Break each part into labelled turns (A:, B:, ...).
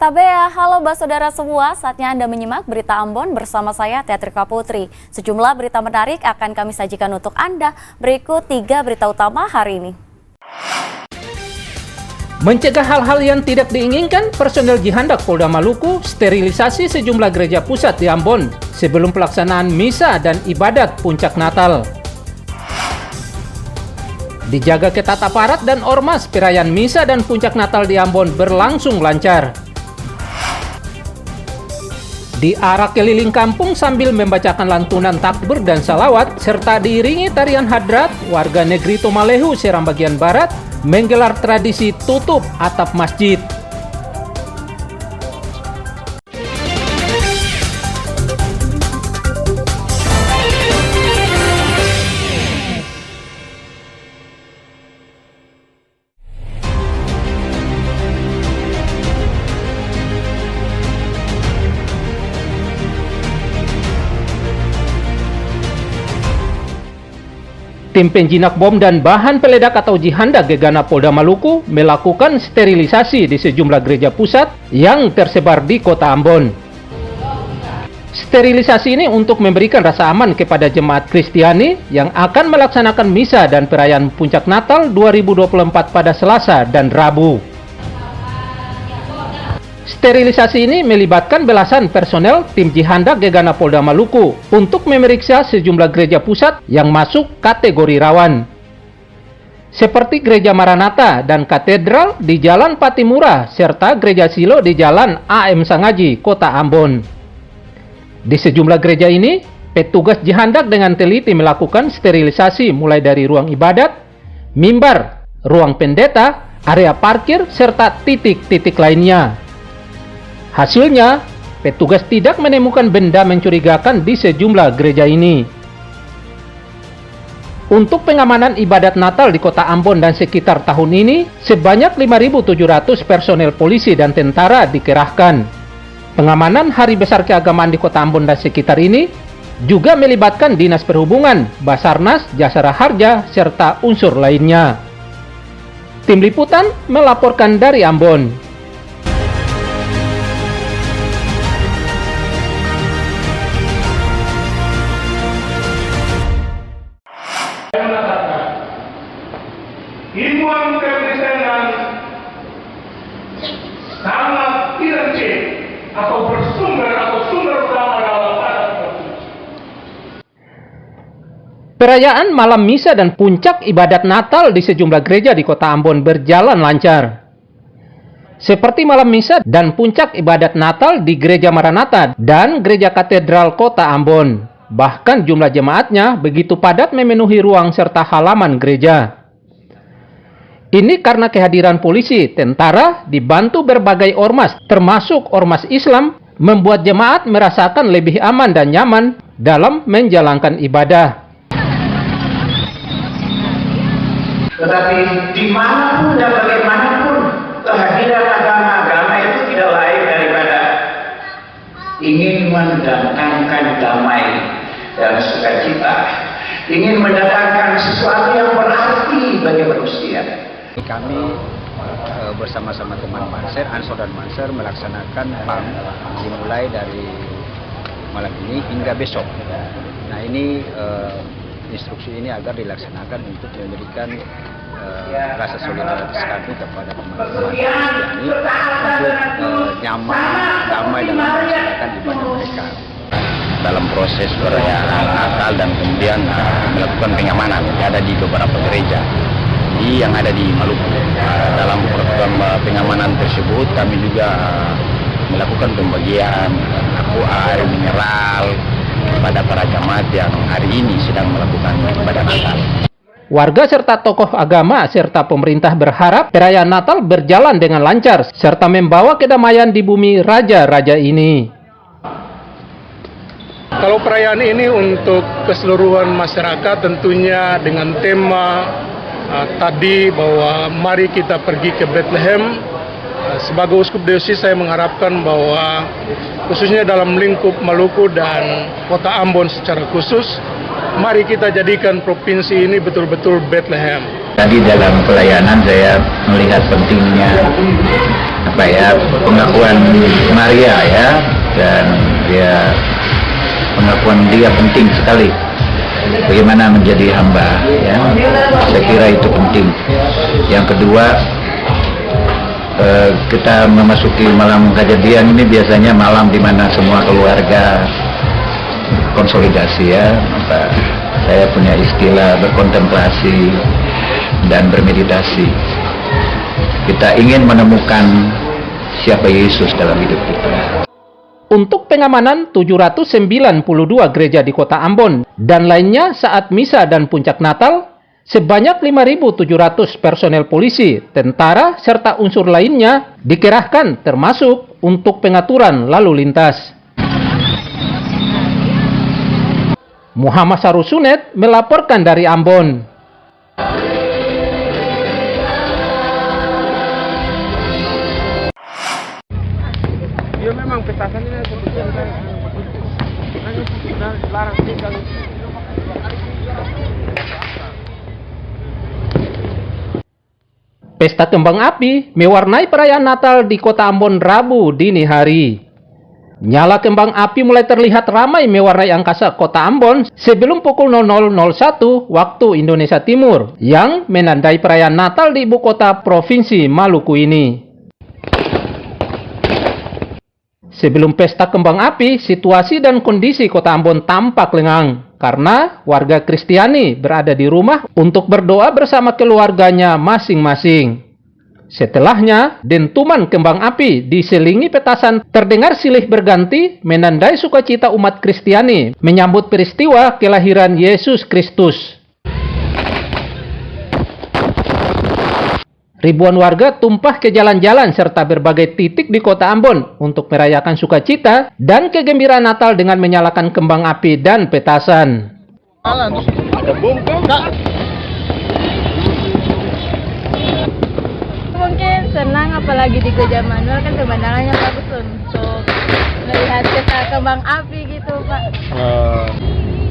A: Tabea, halo saudara semua, saatnya Anda menyimak berita Ambon bersama saya Teatrika Putri. Sejumlah berita menarik akan kami sajikan untuk Anda. Berikut 3 berita utama hari ini.
B: Mencegah hal-hal yang tidak diinginkan, personel Jihandak Polda Maluku sterilisasi sejumlah gereja pusat di Ambon sebelum pelaksanaan misa dan ibadat puncak Natal. Dijaga ketat aparat dan ormas, perayaan misa dan puncak Natal di Ambon berlangsung lancar. Diarak keliling kampung sambil membacakan lantunan takbir dan salawat, serta diiringi tarian hadrat, warga negeri Tomalehu, Seram bagian barat, menggelar tradisi tutup atap masjid. Tim penjinak bom dan bahan peledak atau Jihandak Gegana Polda Maluku melakukan sterilisasi di sejumlah gereja pusat yang tersebar di kota Ambon. Sterilisasi ini untuk memberikan rasa aman kepada jemaat Kristiani yang akan melaksanakan misa dan perayaan puncak Natal 2024 pada Selasa dan Rabu. Sterilisasi ini melibatkan belasan personel tim Jihandak Gegana Polda Maluku untuk memeriksa sejumlah gereja pusat yang masuk kategori rawan. Seperti Gereja Maranatha dan Katedral di Jalan Patimura serta Gereja Silo di Jalan AM Sangaji, Kota Ambon. Di sejumlah gereja ini, petugas Jihandak dengan teliti melakukan sterilisasi mulai dari ruang ibadat, mimbar, ruang pendeta, area parkir, serta titik-titik lainnya. Hasilnya, petugas tidak menemukan benda mencurigakan di sejumlah gereja ini. Untuk pengamanan ibadat Natal di kota Ambon dan sekitar tahun ini, sebanyak 5.700 personel polisi dan tentara dikerahkan. Pengamanan hari besar keagamaan di kota Ambon dan sekitar ini juga melibatkan Dinas Perhubungan, Basarnas, Jasara Harja, serta unsur lainnya. Tim Liputan melaporkan dari Ambon.
C: Himbauan kekristenan sangat tidak atau bersumber utama dalam adat tertentu.
B: Perayaan malam misa dan puncak ibadat Natal di sejumlah gereja di kota Ambon berjalan lancar. Seperti malam misa dan puncak ibadat Natal di Gereja Maranatha dan Gereja Katedral Kota Ambon. Bahkan jumlah jemaatnya begitu padat memenuhi ruang serta halaman gereja. Ini karena kehadiran polisi, tentara, dibantu berbagai ormas, termasuk ormas Islam, membuat jemaat merasakan lebih aman dan nyaman dalam menjalankan ibadah.
D: Tetapi dimanapun dan bagaimanapun kehadiran agama-agama itu tidak lain daripada ingin mendatangkan damai dan sukacita, ingin mendatangkan sesuatu yang berarti bagi manusia.
E: Kami bersama-sama teman Manser, Ansor dan Manser melaksanakan PAM dimulai dari malam ini hingga besok. Nah ini instruksi ini agar dilaksanakan untuk memberikan rasa solidaritas kami kepada teman-teman Kristiani untuk nyaman, damai dalam melaksanakan ibadah mereka. Dalam proses perayaan Natal dan kemudian melakukan pengamanan yang ada di beberapa gereja yang ada di Maluku. Dalam program pengamanan tersebut kami juga melakukan pembagian aqua, air mineral kepada para jemaat yang hari ini sedang melakukan ibadah Natal.
B: Warga serta tokoh agama serta pemerintah berharap perayaan Natal berjalan dengan lancar serta membawa kedamaian di bumi raja-raja ini.
C: Kalau perayaan ini untuk keseluruhan masyarakat tentunya dengan tema tadi bahwa mari kita pergi ke Bethlehem. Sebagai Uskup Diosis saya mengharapkan bahwa khususnya dalam lingkup Maluku dan kota Ambon secara khusus, mari kita jadikan provinsi ini betul-betul Bethlehem.
D: Tadi dalam pelayanan saya melihat pentingnya pengakuan Maria ya, dan pengakuan dia penting sekali. Bagaimana menjadi hamba ya, saya kira itu penting. Yang kedua, kita memasuki malam kejadian ini biasanya malam di mana semua keluarga konsolidasi ya. Saya punya istilah berkontemplasi dan bermeditasi. Kita ingin menemukan siapa Yesus dalam hidup kita.
B: Untuk pengamanan 792 gereja di kota Ambon dan lainnya saat misa dan puncak Natal, sebanyak 5.700 personel polisi, tentara, serta unsur lainnya dikerahkan termasuk untuk pengaturan lalu lintas. Muhammad Sarusunet melaporkan dari Ambon.
C: Ya memang petasan ini larang tinggal.
B: Pesta kembang api mewarnai perayaan Natal di kota Ambon Rabu dini hari. Nyala kembang api mulai terlihat ramai mewarnai angkasa kota Ambon sebelum pukul 00.01 waktu Indonesia Timur yang menandai perayaan Natal di ibu kota Provinsi Maluku ini. Sebelum pesta kembang api, situasi dan kondisi kota Ambon tampak lengang karena warga Kristiani berada di rumah untuk berdoa bersama keluarganya masing-masing. Setelahnya, dentuman kembang api diselingi petasan terdengar silih berganti menandai sukacita umat Kristiani menyambut peristiwa kelahiran Yesus Kristus. Ribuan warga tumpah ke jalan-jalan serta berbagai titik di kota Ambon untuk merayakan sukacita dan kegembiraan Natal dengan menyalakan kembang api dan petasan.
F: Mungkin senang, apalagi di Gereja Manuel kan pemandangannya bagus untuk melihat pesta kembang api gitu Pak.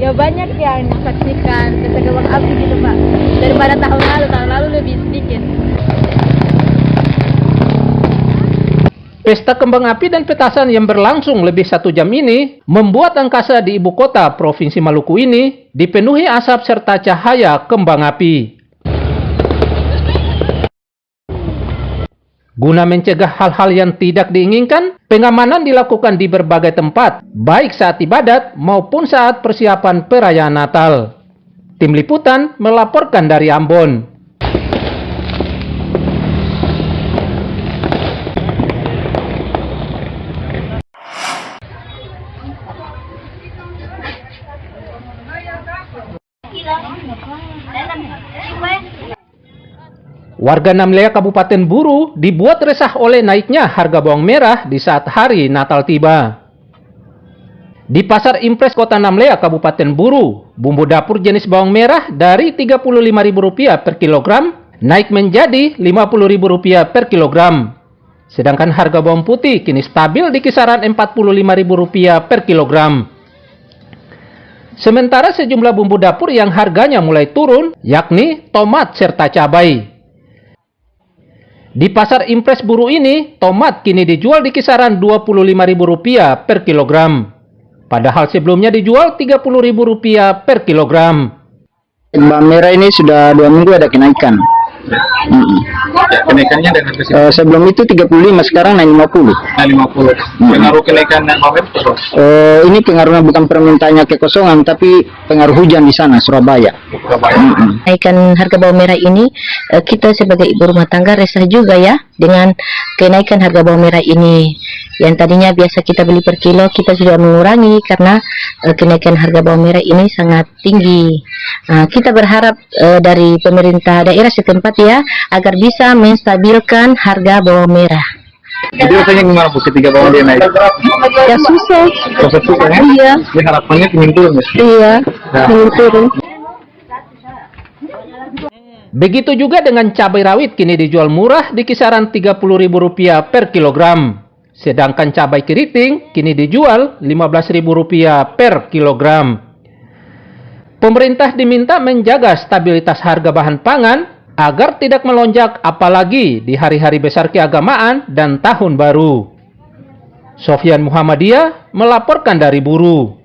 F: Ya banyak yang saksikan pesta kembang api gitu Pak, daripada tahun lalu lebih sedikit.
B: Pesta kembang api dan petasan yang berlangsung lebih 1 jam ini membuat angkasa di ibu kota Provinsi Maluku ini dipenuhi asap serta cahaya kembang api. Guna mencegah hal-hal yang tidak diinginkan, pengamanan dilakukan di berbagai tempat, baik saat ibadat maupun saat persiapan perayaan Natal. Tim Liputan melaporkan dari Ambon. Warga Namlea Kabupaten Buru dibuat resah oleh naiknya harga bawang merah di saat hari Natal tiba. Di Pasar Impres Kota Namlea Kabupaten Buru, bumbu dapur jenis bawang merah dari Rp35.000 per kilogram naik menjadi Rp50.000 per kilogram. Sedangkan harga bawang putih kini stabil di kisaran Rp45.000 per kilogram. Sementara sejumlah bumbu dapur yang harganya mulai turun, yakni tomat serta cabai. Di Pasar Impres Buru ini, tomat kini dijual di kisaran Rp25.000 per kilogram. Padahal sebelumnya dijual Rp30.000 per kilogram.
G: Bawang merah ini sudah 2 minggu ada kenaikan.
C: Ya, kenaikannya dengan
G: Sebelum itu 35, sekarang naik 50.
C: 50. Pengaruh kenaikan bawang terus.
G: Ini pengaruhnya bukan permintaannya kekosongan, tapi pengaruh hujan di sana, Surabaya.
H: Kenaikan harga bawang merah ini, kita sebagai ibu rumah tangga resah juga ya dengan kenaikan harga bawang merah ini. Yang tadinya biasa kita beli per kilo, kita sudah mengurangi karena kenaikan harga bawang merah ini sangat tinggi. Kita berharap dari pemerintah daerah setempat ya, agar bisa menstabilkan harga bawang merah.
C: Jadi rasanya gimana Bu ketika bawang dia naik?
H: Ya susah.
C: Proses susahnya?
H: Iya.
C: Jadi harapannya ingin turun ya?
H: Iya, ingin turun.
B: Begitu juga dengan cabai rawit kini dijual murah di kisaran Rp30.000 per kilogram. Sedangkan cabai keriting kini dijual Rp15.000 per kilogram. Pemerintah diminta menjaga stabilitas harga bahan pangan agar tidak melonjak apalagi di hari-hari besar keagamaan dan tahun baru. Sofyan Muhammadiyah melaporkan dari Buru.